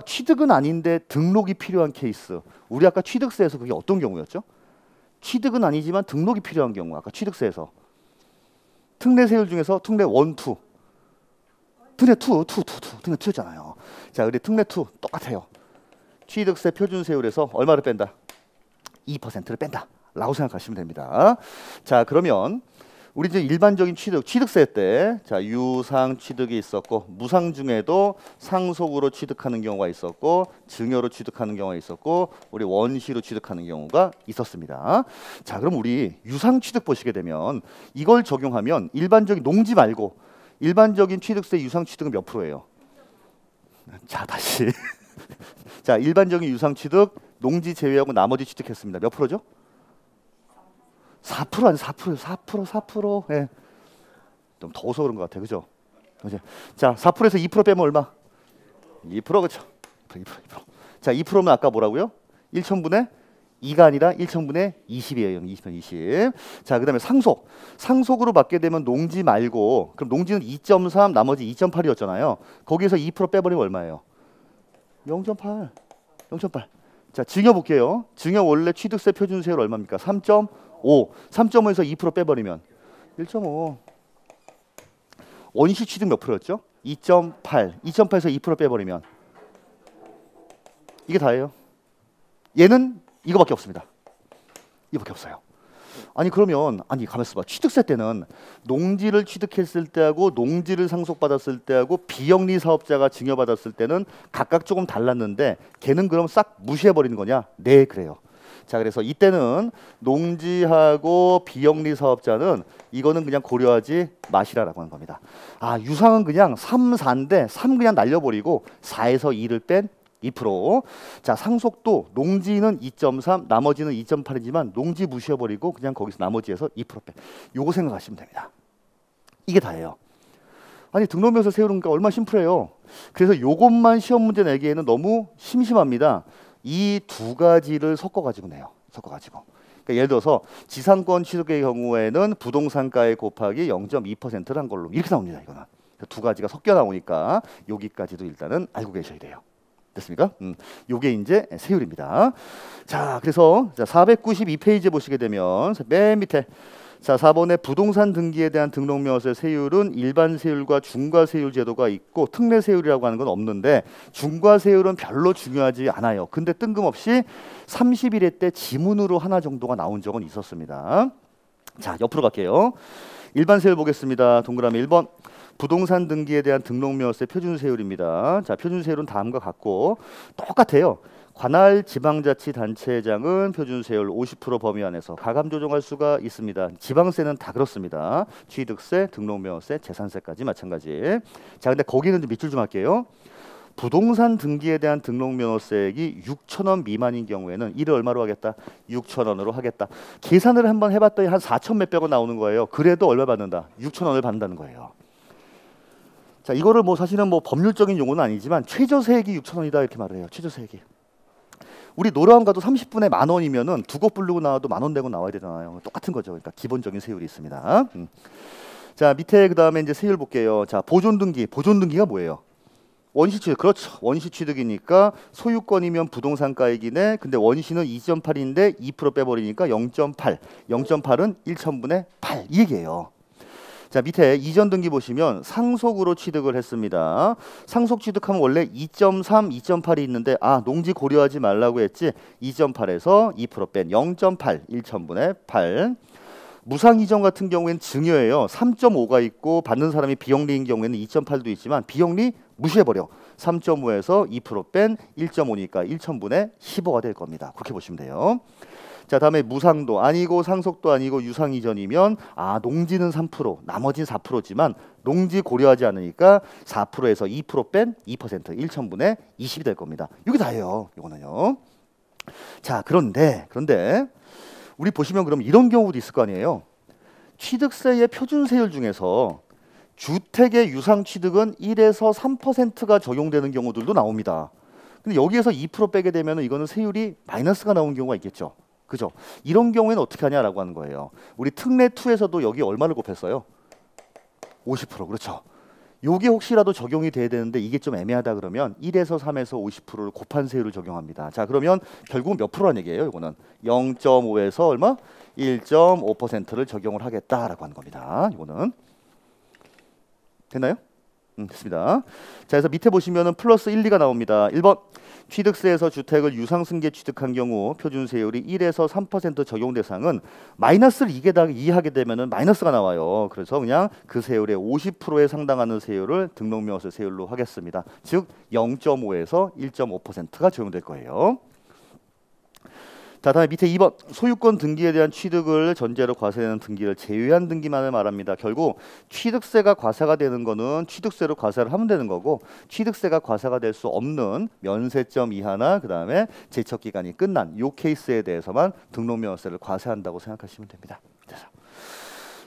취득은 아닌데 등록이 필요한 케이스. 우리 아까 취득세에서 그게 어떤 경우였죠? 취득은 아니지만 등록이 필요한 경우. 아까 취득세에서 특례세율 중에서 특례 1, 2. 특례 2였잖아요. 자, 우리 특례 2 똑같아요. 취득세 표준세율에서 얼마를 뺀다? 2%를 뺀다 라고 생각하시면 됩니다. 자, 그러면 우리 이제 일반적인 취득세 때 자, 유상 취득이 있었고 무상 중에도 상속으로 취득하는 경우가 있었고 증여로 취득하는 경우가 있었고 우리 원시로 취득하는 경우가 있었습니다. 자, 그럼 우리 유상 취득 보시게 되면 이걸 적용하면 일반적인 농지 말고 일반적인 취득세 유상 취득은 몇 프로예요? 자, 다시 자, 일반적인 유상 취득 농지 제외하고 나머지 취득했습니다. 몇 프로죠? 4% 아니 4%. 예. 좀 더워서 그런 것 같아요. 그죠? 자, 4%에서 2% 빼면 얼마? 2% 그렇죠? 2%. 자, 2%면 아까 뭐라고요? 1,000분의 2가 아니라 1,000분의 20이에요. 20. 자, 그다음에 상속으로 받게 되면 농지 말고 그럼 농지는 2.3 나머지 2.8이었잖아요. 거기에서 2% 빼버리면 얼마예요? 0.8. 자, 증여 볼게요. 증여 원래 취득세 표준세율 얼마입니까? 3.5. 3.5에서 2% 빼버리면 1.5. 원시 취득 몇 프로였죠? 2.8. 2.8에서 2% 빼버리면 이게 다예요. 얘는 이거밖에 없습니다. 이거밖에 없어요. 아니 그러면 가만 있어봐. 취득세 때는 농지를 취득했을 때하고 농지를 상속받았을 때하고 비영리 사업자가 증여받았을 때는 각각 조금 달랐는데 걔는 그럼 싹 무시해버리는 거냐? 네, 그래요. 자, 그래서 이때는 농지하고 비영리 사업자는 이거는 그냥 고려하지 마시라라고 하는 겁니다. 아, 유상은 그냥 3, 4인데 3 그냥 날려버리고 4에서 2를 뺀 2%. 자, 상속도 농지는 2.3, 나머지는 2.8이지만 농지 무시해버리고 그냥 거기서 나머지에서 2% 빼. 요거 생각하시면 됩니다. 이게 다예요. 아니 등록명세 세우는 게 얼마나 심플해요. 그래서 요것만 시험 문제 내기에는 너무 심심합니다. 이 두 가지를 섞어가지고 내요. 그러니까 예를 들어서 지상권 취득의 경우에는 부동산가액 곱하기 0.2%를 한 걸로 이렇게 나옵니다. 이거는 두 가지가 섞여 나오니까 여기까지도 일단은 알고 계셔야 돼요. 됐습니까? 요게 이제 세율입니다. 자, 그래서 492페이지 보시게 되면 맨 밑에 자, 4번에 부동산 등기에 대한 등록명세 세율은 일반 세율과 중과 세율 제도가 있고 특례 세율이라고 하는 건 없는데 중과 세율은 별로 중요하지 않아요. 근데 뜬금없이 31회 때 지문으로 하나 정도가 나온 적은 있었습니다. 자, 옆으로 갈게요. 일반 세율 보겠습니다. 동그라미 1번. 부동산 등기에 대한 등록명세 표준세율입니다. 자, 표준세율은 다음과 같고 똑같아요. 관할 지방자치단체장은 표준세율 50% 범위 안에서 가감 조정할 수가 있습니다. 지방세는 다 그렇습니다. 취득세, 등록명세, 재산세까지 마찬가지. 자, 근데 거기는 좀 밑줄 좀 할게요. 부동산 등기에 대한 등록명세액이 6,000원 미만인 경우에는 이를 얼마로 하겠다? 6,000원으로 하겠다. 계산을 한번 해봤더니 한 4,000 몇백 원 나오는 거예요. 그래도 얼마 받는다? 6,000원을 받는다는 거예요. 자, 이거를 뭐 사실은 뭐 법률적인 용어는 아니지만 최저세액이 6,000원이다 이렇게 말을 해요. 최저세액이. 우리 노래방 가도 30분에 10,000원이면은 두 곡 부르고 나와도 10,000원 내고 나와야 되잖아요. 똑같은 거죠. 그러니까 기본적인 세율이 있습니다. 자, 밑에 그다음에 이제 세율 볼게요. 자, 보존등기가 뭐예요? 원시취득. 그렇죠. 원시취득이니까 소유권이면 부동산가액이네. 근데 원시는 2.8인데 2% 빼버리니까 0.8. 0.8은 1,000분의 8 이 얘기예요. 자, 밑에 이전 등기 보시면 상속으로 취득을 했습니다. 상속 취득하면 원래 2.3, 2.8이 있는데 농지 고려하지 말라고 했지. 2.8에서 2% 뺀 0.8, 1,000분의 8. 무상 이전 같은 경우에는 증여예요. 3.5가 있고 받는 사람이 비영리인 경우에는 2.8도 있지만 비영리 무시해버려. 3.5에서 2% 뺀 1.5니까 1,000분의 15가 될 겁니다. 그렇게 보시면 돼요. 자, 다음에 무상도 아니고 상속도 아니고 유상 이전이면 농지는 3%, 나머지는 4%지만 농지 고려하지 않으니까 4%에서 2% 뺀 2%, 1천분의 20이 될 겁니다. 이게 다예요. 이거는요. 자, 그런데 우리 보시면 그럼 이런 경우도 있을 거 아니에요. 취득세의 표준세율 중에서 주택의 유상 취득은 1에서 3%가 적용되는 경우들도 나옵니다. 근데 여기에서 2% 빼게 되면 이거는 세율이 마이너스가 나오는 경우가 있겠죠. 그죠? 이런 경우에는 어떻게 하냐라고 하는 거예요. 우리 특례 2에서도 여기 얼마를 곱했어요? 50%. 그렇죠. 요게 혹시라도 적용이 돼야 되는데 이게 좀 애매하다 그러면 1에서 3에서 50%를 곱한 세율을 적용합니다. 자, 그러면 결국은 몇 프로란 얘기예요? 이거는 0.5에서 얼마? 1.5%를 적용을 하겠다라고 하는 겁니다. 이거는 됐나요? 됐습니다. 자, 그래서 밑에 보시면은 플러스 1, 2가 나옵니다. 1번 취득세에서 주택을 유상승계 취득한 경우 표준세율이 1에서 3% 적용 대상은 마이너스를 이해하게 되면은 마이너스가 나와요. 그래서 그냥 그 세율의 50%에 상당하는 세율을 등록명세 세율로 하겠습니다. 즉 0.5에서 1.5%가 적용될 거예요. 자, 다음에 밑에 2번 소유권 등기에 대한 취득을 전제로 과세되는 등기를 제외한 등기만을 말합니다. 결국 취득세가 과세가 되는 거는 취득세로 과세를 하면 되는 거고 취득세가 과세가 될 수 없는 면세점 이하나 그 다음에 제척기간이 끝난 요 케이스에 대해서만 등록명세를 과세한다고 생각하시면 됩니다.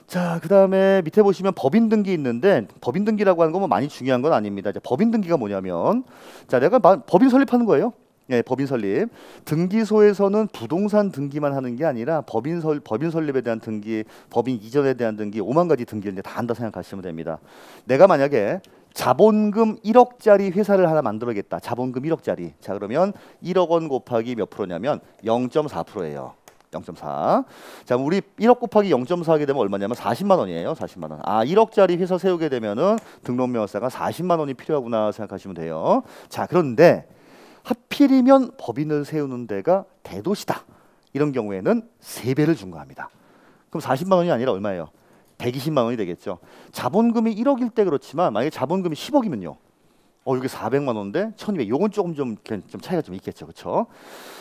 자, 그 다음에 밑에 보시면 법인 등기 있는데 법인 등기라고 하는 건 뭐 많이 중요한 건 아닙니다. 이제 법인 등기가 뭐냐면 자, 내가 법인 설립하는 거예요. 예, 법인 설립. 등기소에서는 부동산 등기만 하는 게 아니라 법인 설립에 대한 등기, 법인 이전에 대한 등기, 5만 가지 등기를 이제 다 한다 생각하시면 됩니다. 내가 만약에 자본금 1억짜리 회사를 하나 만들어야겠다. 자본금 1억짜리. 자, 그러면 1억 원 곱하기 몇 프로냐면 0.4%예요. 0.4. 자, 우리 1억 곱하기 0.4 하게 되면 얼마냐면 40만 원이에요. 40만 원. 1억짜리 회사 세우게 되면은 등록명세가 40만 원이 필요하구나 생각하시면 돼요. 자, 그런데 하필이면 법인을 세우는 데가 대도시다. 이런 경우에는 3배를 중과합니다. 그럼 40만 원이 아니라 얼마예요? 120만 원이 되겠죠. 자본금이 1억일 때 그렇지만 만약에 자본금이 10억이면요. 이게 400만 원인데 1200. 요건 조금 좀 차이가 좀 있겠죠. 그렇죠?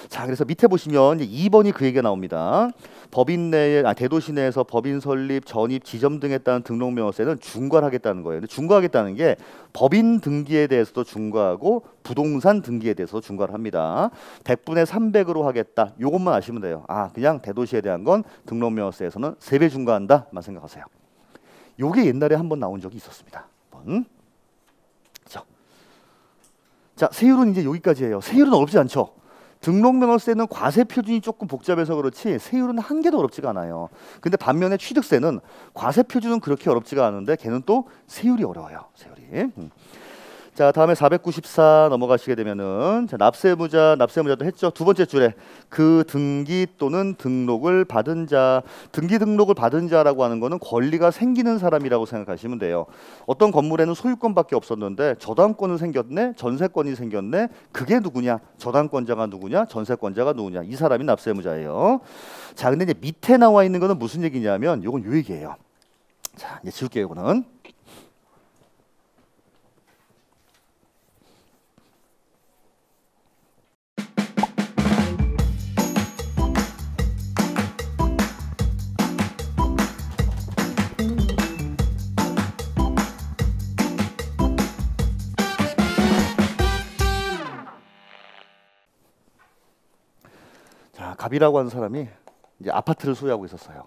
자, 그래서 밑에 보시면 이제 2번이 그 얘기가 나옵니다. 법인 내에 대도시 내에서 법인 설립, 전입, 지점 등에 따른 등록명세는 중과를 하겠다는 거예요. 근데 중과하겠다는 게 법인 등기에 대해서도 중과하고 부동산 등기에 대해서도 중과를 합니다. 100분의 300으로 하겠다. 요것만 아시면 돼요. 그냥 대도시에 대한 건 등록명세에서는 3배 중과한다만 생각하세요. 요게 옛날에 한번 나온 적이 있었습니다. 자, 세율은 이제 여기까지예요. 세율은 어렵지 않죠. 등록명세는 과세 표준이 조금 복잡해서 그렇지 세율은 한 개도 어렵지가 않아요. 근데 반면에 취득세는 과세 표준은 그렇게 어렵지가 않은데 걔는 또 세율이 어려워요. 세율이. 자, 다음에 494 넘어가시게 되면은 자, 납세무자도 했죠. 두 번째 줄에 그 등기 또는 등록을 받은 자, 등기 등록을 받은 자라고 하는 거는 권리가 생기는 사람이라고 생각하시면 돼요. 어떤 건물에는 소유권밖에 없었는데 저당권은 생겼네, 전세권이 생겼네. 그게 누구냐? 저당권자가 누구냐? 전세권자가 누구냐? 이 사람이 납세무자예요. 자, 근데 이제 밑에 나와 있는 거는 무슨 얘기냐면 요건 요 얘기예요. 자, 이제 지울게요. 이거는. 갑이라고 하는 사람이 이제 아파트를 소유하고 있었어요.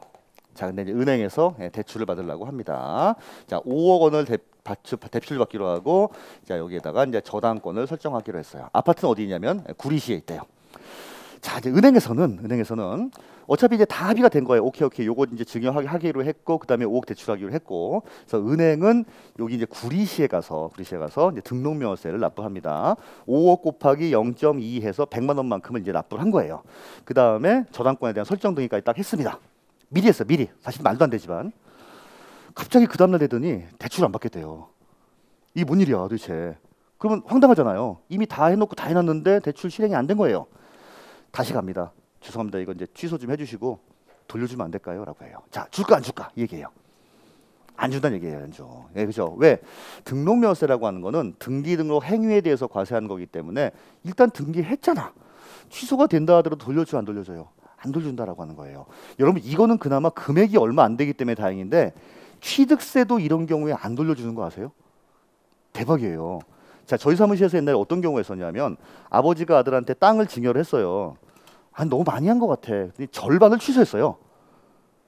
자, 근데 이제 은행에서 대출을 받으려고 합니다. 자, 5억 원을 대출 받기로 하고, 자, 여기에다가 이제 저당권을 설정하기로 했어요. 아파트는 어디 있냐면 구리시에 있대요. 자, 이제 은행에서는 어차피 이제 다 합의가 된 거예요. 오케이, 요거 이제 증여하기로 했고, 그다음에 5억 대출하기로 했고, 그래서 은행은 여기 이제 구리시에 가서 이제 등록명세를 납부합니다. 5억 곱하기 0.2 해서 100만 원만큼을 이제 납부를 한 거예요. 그다음에 저당권에 대한 설정 등기까지 딱 했습니다. 미리 했어, 미리. 사실 말도 안 되지만 갑자기 그 다음날 되더니 대출 안 받겠대요. 이게 뭔 일이야, 도대체? 그러면 황당하잖아요. 이미 다 해놓고 다 해놨는데 대출 실행이 안 된 거예요. 다시 갑니다. 죄송합니다. 이거 이제 취소 좀 해주시고 돌려주면 안 될까요? 라고 해요. 자, 줄까 안 줄까? 이 얘기예요. 안 준다는 얘기예요. 안 줘. 예, 그죠? 왜? 등록명세라고 하는 거는 등기 등록 행위에 대해서 과세하는 거기 때문에 일단 등기했잖아. 취소가 된다 하더라도 돌려줘 안 돌려줘요? 안 돌려준다라고 하는 거예요. 여러분 이거는 그나마 금액이 얼마 안 되기 때문에 다행인데 취득세도 이런 경우에 안 돌려주는 거 아세요? 대박이에요. 자, 저희 사무실에서 옛날에 어떤 경우가 있었냐면 아버지가 아들한테 땅을 증여를 했어요. 너무 많이 한 것 같아. 절반을 취소했어요.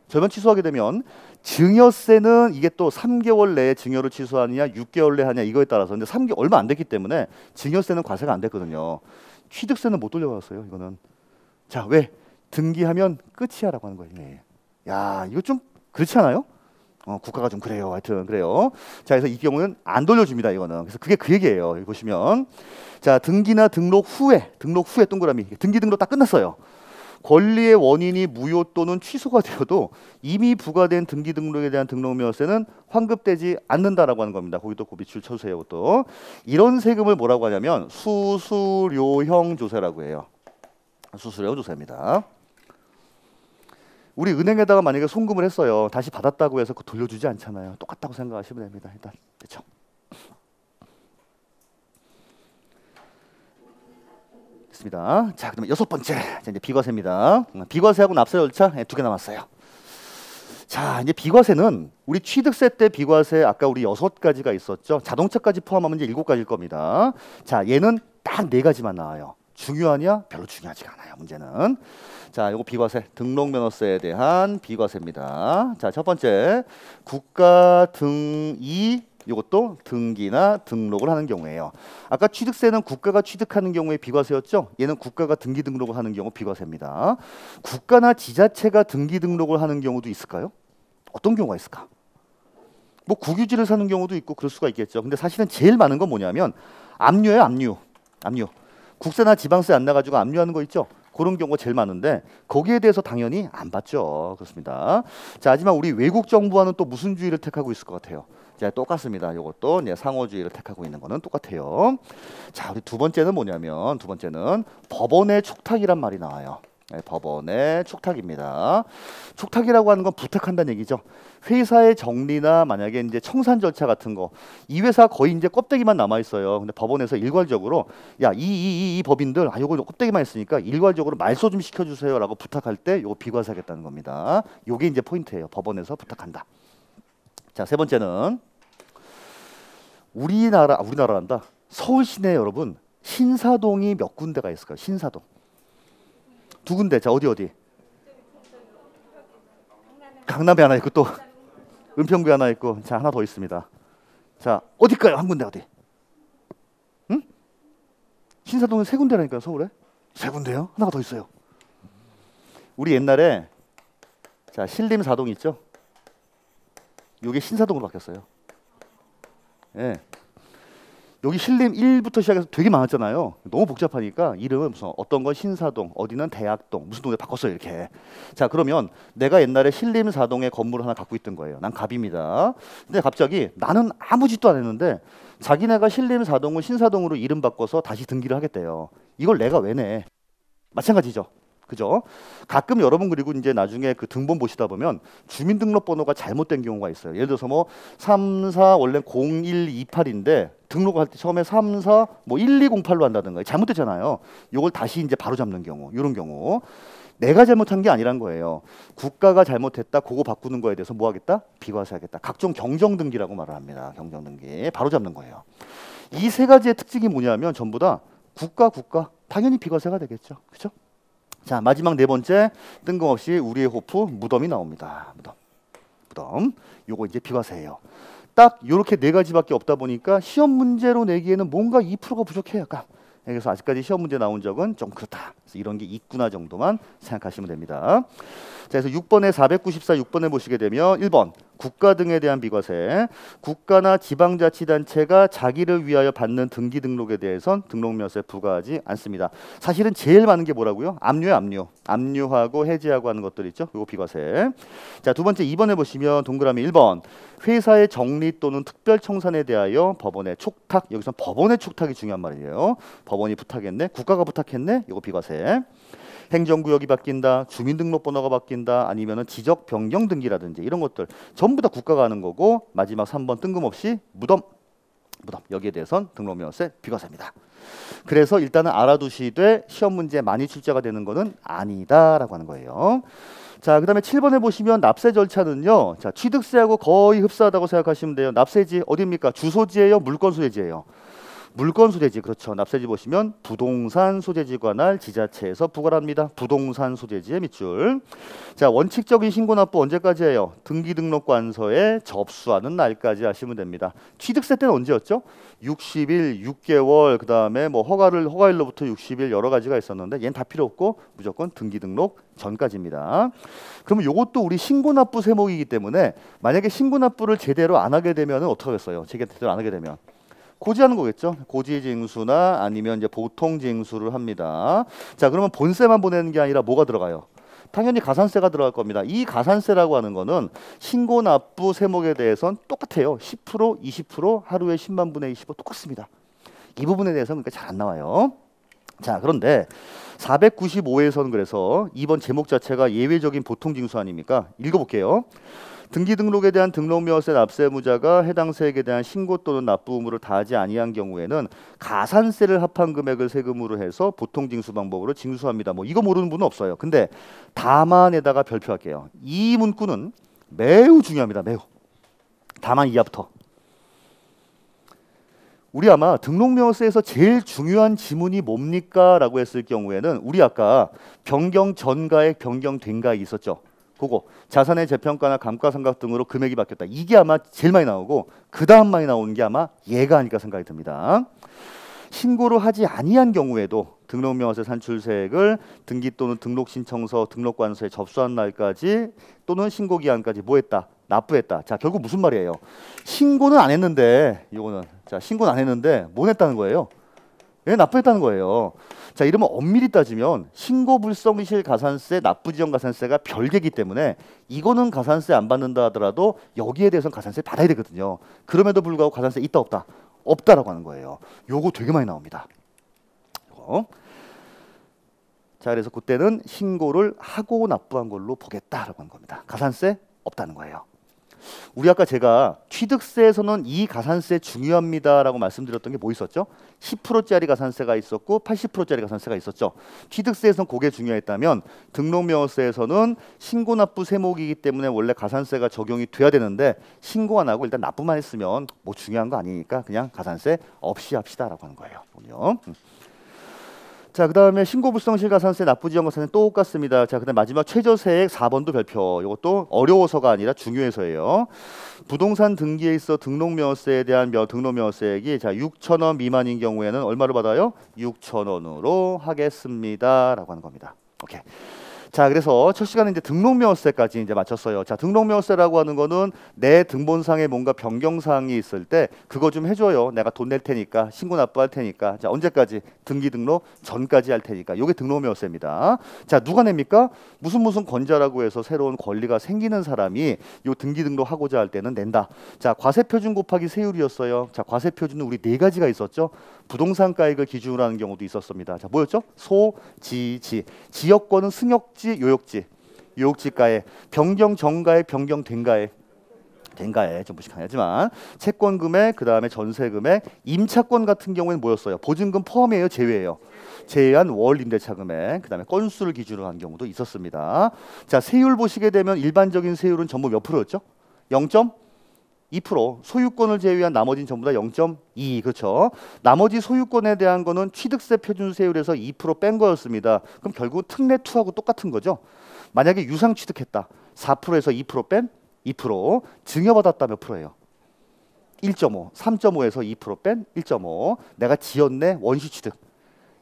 절반 취소하게 되면 증여세는 이게 또 3개월 내에 증여를 취소하느냐 6개월 내에 하냐 이거에 따라서 근데 3개월 얼마 안 됐기 때문에 증여세는 과세가 안 됐거든요. 취득세는 못 돌려받았어요. 이거는. 자, 왜? 등기하면 끝이야라고 하는 거예요. 네. 야, 이거 좀 그렇지 않아요? 국가가 좀 그래요. 하여튼 그래요. 자, 그래서 이 경우는 안 돌려줍니다. 이거는. 그래서 그게 그 얘기예요. 여기 보시면 자, 등기나 등록 후에 동그라미 등기 등록 딱 끝났어요. 권리의 원인이 무효 또는 취소가 되어도 이미 부과된 등기 등록에 대한 등록명세는 환급되지 않는다라고 하는 겁니다. 거기도 그 밑줄 쳐주세요. 또 이런 세금을 뭐라고 하냐면 수수료형 조세라고 해요. 수수료 조세입니다. 우리 은행에다가 만약에 송금을 했어요. 다시 받았다고 해서 그거 돌려주지 않잖아요. 똑같다고 생각하시면 됩니다. 일단 그렇죠. 됐습니다. 자, 그러면 여섯 번째 이제 비과세입니다. 비과세하고 납세 절차 두 개 남았어요. 자, 이제 비과세는 우리 취득세 때 비과세 아까 우리 6가지가 있었죠. 자동차까지 포함하면 이제 7가지일 겁니다. 자, 얘는 딱 4가지만 나와요. 중요하냐? 별로 중요하지가 않아요. 문제는. 자, 요거 비과세, 등록면허세에 대한 비과세입니다. 자, 첫 번째 국가 등이 이것도 등기나 등록을 하는 경우에요. 아까 취득세는 국가가 취득하는 경우에 비과세였죠. 얘는 국가가 등기 등록을 하는 경우 비과세입니다. 국가나 지자체가 등기 등록을 하는 경우도 있을까요? 어떤 경우가 있을까? 뭐 국유지를 사는 경우도 있고 그럴 수가 있겠죠. 근데 사실은 제일 많은 건 뭐냐면 압류예요. 압류. 국세나 지방세 안 나가지고 압류하는 거 있죠. 그런 경우가 제일 많은데 거기에 대해서 당연히 안 받죠. 그렇습니다. 자, 하지만 우리 외국 정부와는 또 무슨 주의를 택하고 있을 것 같아요? 자, 똑같습니다. 이것도 상호주의를 택하고 있는 거는 똑같아요. 자, 우리 두 번째는 뭐냐면 두 번째는 법원의 촉탁이란 말이 나와요. 네, 법원의 촉탁입니다. 촉탁이라고 하는 건 부탁한다는 얘기죠. 회사의 정리나 만약에 이제 청산 절차 같은 거, 이 회사 거의 이제 껍데기만 남아 있어요. 근데 법원에서 일괄적으로 야, 이 법인들 요거 껍데기만 있으니까 일괄적으로 말소 좀 시켜주세요라고 부탁할 때 요거 비과세하겠다는 겁니다. 요게 이제 포인트예요. 법원에서 부탁한다. 자, 세 번째는 우리나라란다. 서울 시내 여러분 신사동이 몇 군데가 있을까요? 신사동. 두 군데. 자, 어디? 강남에 하나 있고 또 은평구에 하나 있고 자, 하나 더 있습니다. 자, 어딜까요? 한 군데 어디? 응? 신사동은 3군데라니까요. 서울에. 3군데요? 하나가 더 있어요. 우리 옛날에 자, 신림사동 있죠? 요게 신사동으로 바뀌었어요. 예. 여기 신림 1부터 시작해서 되게 많았잖아요. 너무 복잡하니까 이름은 무슨 어떤 건 신사동, 어디는 대학동, 무슨 동네 바꿨어요 이렇게. 자, 그러면 내가 옛날에 신림 4동에 건물을 하나 갖고 있던 거예요. 난 갑입니다. 근데 갑자기 나는 아무 짓도 안 했는데 자기네가 신림 4동을 신사동으로 이름 바꿔서 다시 등기를 하겠대요. 이걸 내가 왜 내? 마찬가지죠. 그죠? 가끔 여러분 그리고 이제 나중에 그 등본 보시다 보면 주민등록번호가 잘못된 경우가 있어요. 예를 들어서 뭐 34 원래 0128인데 등록할 때 처음에 34 뭐 1208로 한다든가 잘못됐잖아요. 이걸 다시 이제 바로 잡는 경우, 이런 경우 내가 잘못한 게 아니란 거예요. 국가가 잘못했다, 그거 바꾸는 거에 대해서 뭐 하겠다? 비과세하겠다. 각종 경정등기라고 말을 합니다. 경정등기 바로 잡는 거예요. 이 세 가지의 특징이 뭐냐면 전부 다 국가 당연히 비과세가 되겠죠. 그렇죠? 자, 마지막 네 번째 뜬금없이 우리의 호프 무덤이 나옵니다. 무덤. 요거 이제 비과세예요. 딱 요렇게 4가지밖에 없다 보니까 시험 문제로 내기에는 뭔가 2%가 부족해요. 약간. 그래서 아직까지 시험 문제 나온 적은 좀 그렇다. 그래서 이런 게 있구나 정도만 생각하시면 됩니다. 자, 그래서 6번에 494 6번에 보시게 되면 1번 국가 등에 대한 비과세. 국가나 지방자치단체가 자기를 위하여 받는 등기 등록에 대해선 등록면세 부과하지 않습니다. 사실은 제일 많은 게 뭐라고요? 압류예요. 압류하고 해지하고 하는 것들 있죠. 이거 비과세. 자, 두 번째 2번에 보시면 동그라미 1번 회사의 정리 또는 특별 청산에 대하여 법원의 촉탁. 여기서 법원의 촉탁이 중요한 말이에요. 법원이 부탁했네, 국가가 부탁했네. 이거 비과세. 행정구역이 바뀐다, 주민등록번호가 바뀐다, 아니면은 지적 변경 등기라든지 이런 것들 전부 다 국가가 하는 거고, 마지막 3번 뜬금없이 무덤 여기에 대해선 등록면허세 비과세입니다. 그래서 일단은 알아두시되 시험 문제에 많이 출제가 되는 거는 아니다라고 하는 거예요. 자, 그 다음에 7번에 보시면 납세 절차는요. 자, 취득세하고 거의 흡사하다고 생각하시면 돼요. 납세지 어디입니까? 주소지예요? 물건 소재지예요? 물건 소재지. 그렇죠. 납세지 보시면 부동산 소재지 관할 지자체에서 부과합니다. 부동산 소재지의 밑줄. 자, 원칙적인 신고 납부 언제까지예요? 등기 등록관서에 접수하는 날까지 하시면 됩니다. 취득세 때는 언제였죠? 60일, 6개월, 그 다음에 뭐 허가일로부터 60일 여러 가지가 있었는데 얘는 다 필요 없고 무조건 등기 등록 전까지입니다. 그러면 이것도 우리 신고 납부 세목이기 때문에 만약에 신고 납부를 제대로 안 하게 되면 어떻게 하겠어요? 제대로 안 하게 되면 고지하는 거겠죠. 고지징수나 아니면 이제 보통징수를 합니다. 자, 그러면 본세만 보내는 게 아니라 뭐가 들어가요? 당연히 가산세가 들어갈 겁니다. 이 가산세라고 하는 거는 신고 납부 세목에 대해서는 똑같아요. 10%, 20%, 하루에 10만 분의 25 똑같습니다. 이 부분에 대해서는 그러니까 잘 안 나와요. 자, 그런데 495에서는 그래서 이번 제목 자체가 예외적인 보통징수 아닙니까? 읽어볼게요. 등기 등록에 대한 등록명세 납세무자가 해당 세액에 대한 신고 또는 납부 의무를 다하지 아니한 경우에는 가산세를 합한 금액을 세금으로 해서 보통징수 방법으로 징수합니다. 뭐 이거 모르는 분은 없어요. 근데 다만에다가 별표할게요. 이 문구는 매우 중요합니다. 매우. 다만 이하부터. 우리 아마 등록명세에서 제일 중요한 지문이 뭡니까? 라고 했을 경우에는 우리 아까 변경 전가액, 변경 된가액 있었죠. 그거 자산의 재평가나 감가상각 등으로 금액이 바뀌었다. 이게 아마 제일 많이 나오고 그 다음 많이 나오는 게 아마 얘가 아닐까 생각이 듭니다. 신고를 하지 아니한 경우에도 등록명세 산출세액을 등기 또는 등록신청서, 등록관서에 접수한 날까지 또는 신고기한까지 뭐 했다? 납부했다. 자, 결국 무슨 말이에요? 신고는 안 했는데 이거는 자, 신고는 안 했는데 뭐 했다는 거예요? 예, 납부했다는 거예요. 자, 이러면 엄밀히 따지면 신고 불성실 가산세, 납부지연 가산세가 별개이기 때문에 이거는 가산세 안 받는다 하더라도 여기에 대해서는 가산세 받아야 되거든요. 그럼에도 불구하고 가산세 있다 없다? 없다라고 하는 거예요. 요거 되게 많이 나옵니다. 요거. 자, 그래서 그때는 신고를 하고 납부한 걸로 보겠다라고 하는 겁니다. 가산세 없다는 거예요. 우리 아까 제가 취득세에서는 이 가산세 중요합니다라고 말씀드렸던 게 뭐 있었죠? 10%짜리 가산세가 있었고 80%짜리 가산세가 있었죠. 취득세에서는 그게 중요했다면 등록명세에서는 신고납부 세목이기 때문에 원래 가산세가 적용이 돼야 되는데 신고 안 하고 일단 납부만 했으면 뭐 중요한 거 아니니까 그냥 가산세 없이 합시다라고 하는 거예요. 자, 그 다음에 신고불성실 가산세, 납부지연 가산세 똑같습니다. 자, 그 다음 마지막 최저세액 4번도 별표. 이것도 어려워서가 아니라 중요해서예요. 부동산 등기에 있어 등록명세에 대한 등록명세액이 자 6,000원 미만인 경우에는 얼마로 받아요? 6,000원으로 하겠습니다라고 하는 겁니다. 오케이. 자, 그래서 첫 시간에 이제 등록명세까지 이제 마쳤어요. 자, 등록명세라고 하는 거는 내 등본상에 뭔가 변경사항이 있을 때 그거 좀 해줘요. 내가 돈 낼 테니까 신고 납부할 테니까. 자, 언제까지? 등기 등록 전까지 할 테니까. 요게 등록명세입니다. 자, 누가 냅니까? 무슨 권자라고 해서 새로운 권리가 생기는 사람이 요 등기 등록하고자 할 때는 낸다. 자, 과세표준 곱하기 세율이었어요. 자, 과세표준은 우리 네 가지가 있었죠. 부동산가액을 기준으로 하는 경우도 있었습니다. 자, 뭐였죠? 소, 지, 지. 지역권은 승역지, 요역지. 요역지가액, 변경 전가액, 변경 된가액. 된가액 좀 무식하지만 채권 금액, 그 다음에 전세 금액, 임차권 같은 경우에는 뭐였어요? 보증금 포함이에요, 제외예요? 제외한 월 임대차 금액, 그 다음에 건수를 기준으로 한 경우도 있었습니다. 자, 세율 보시게 되면 일반적인 세율은 전부 몇 프로였죠? 0.2%. 소유권을 제외한 나머지는 전부 다 0.2. 그렇죠? 나머지 소유권에 대한 거는 취득세 표준세율에서 2% 뺀 거였습니다. 그럼 결국은 특례2하고 똑같은 거죠. 만약에 유상 취득했다. 4%에서 2% 뺀 2%. 증여받았다 몇 프로예요? 1.5. 3.5에서 2% 뺀 1.5. 내가 지었네 원시 취득.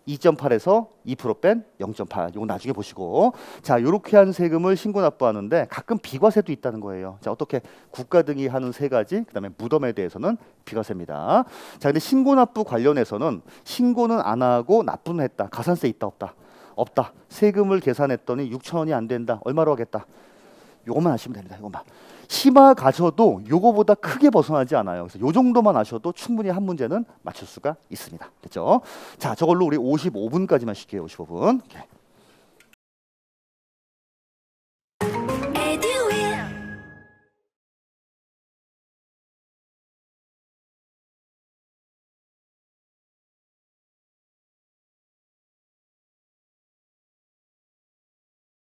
2.8에서 2% 뺀 0.8. 이거 나중에 보시고. 자, 이렇게 한 세금을 신고 납부하는데 가끔 비과세도 있다는 거예요. 자, 어떻게 국가 등이 하는 세 가지, 그다음에 무덤에 대해서는 비과세입니다. 자, 근데 신고 납부 관련해서는 신고는 안 하고 납부는 했다. 가산세 있다 없다? 없다. 세금을 계산했더니 6,000원이 안 된다. 얼마로 하겠다? 요것만 하시면 됩니다. 이것만. 심화 가셔도 요거보다 크게 벗어나지 않아요. 그래서 요 정도만 하셔도 충분히 한 문제는 맞출 수가 있습니다. 됐죠? 자, 저걸로 우리 55분까지만 쉴게요. 55분. 오케이.